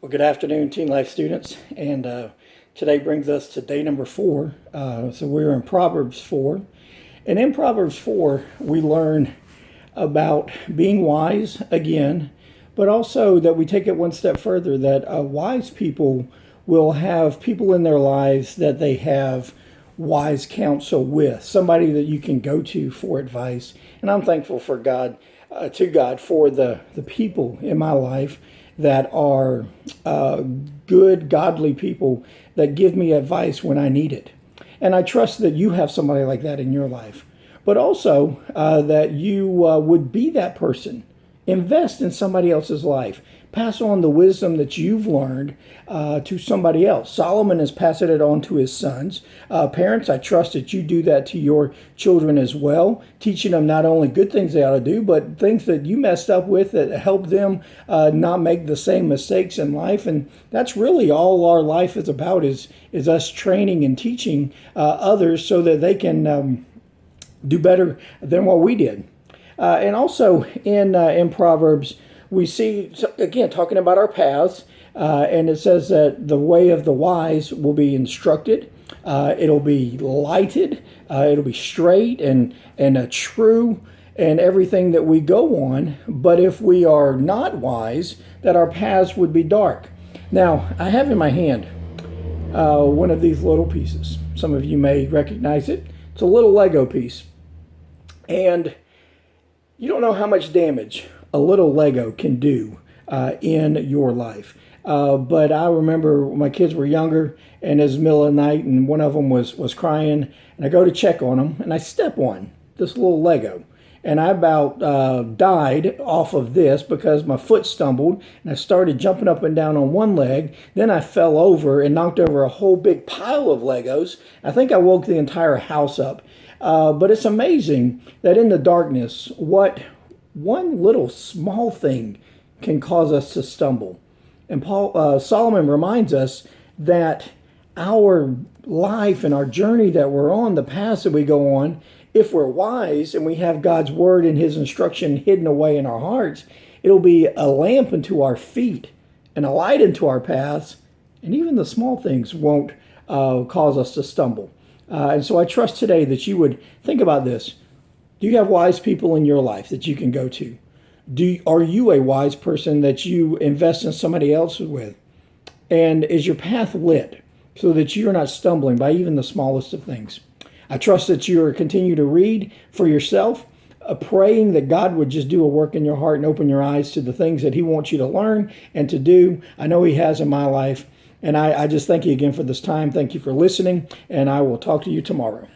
Well, good afternoon, Teen Life students. And today brings us to day number 4. So we're in Proverbs 4. And in Proverbs 4, we learn about being wise again, but also that we take it one step further, that wise people will have people in their lives that they have wise counsel with, somebody that you can go to for advice. And I'm thankful for God, to God, for the people in my life that are good, godly people that give me advice when I need it. And I trust that you have somebody like that in your life, but also that you would be that person. Invest in somebody else's life. Pass on the wisdom that you've learned to somebody else. Solomon is passing it on to his sons. Parents, I trust that you do that to your children as well, teaching them not only good things they ought to do, but things that you messed up with that help them not make the same mistakes in life. And that's really all our life is about, is us training and teaching others so that they can do better than what we did. And also in Proverbs, we see, again, talking about our paths, and it says that the way of the wise will be instructed, it'll be lighted, it'll be straight and true, and everything that we go on. But if we are not wise, that our paths would be dark. Now, I have in my hand one of these little pieces. Some of you may recognize it. It's a little Lego piece. And you don't know how much damage a little Lego can do in your life. But I remember when my kids were younger, and it was the middle of the night, and one of them was crying, and I go to check on them, and I step on this little Lego. And I about died off of this because my foot stumbled, and I started jumping up and down on one leg. Then I fell over and knocked over a whole big pile of Legos. I think I woke the entire house up. But it's amazing that in the darkness, what one little small thing can cause us to stumble. And Solomon reminds us that our life and our journey that we're on, the path that we go on, if we're wise and we have God's word and his instruction hidden away in our hearts, it'll be a lamp unto our feet and a light into our paths, and even the small things won't cause us to stumble. And so I trust today that you would think about this. Do you have wise people in your life that you can go to? Are you a wise person that you invest in somebody else with? And is your path lit so that you're not stumbling by even the smallest of things? I trust that you continue to read for yourself, praying that God would just do a work in your heart and open your eyes to the things that he wants you to learn and to do. I know he has in my life. And I just thank you again for this time. Thank you for listening, and I will talk to you tomorrow.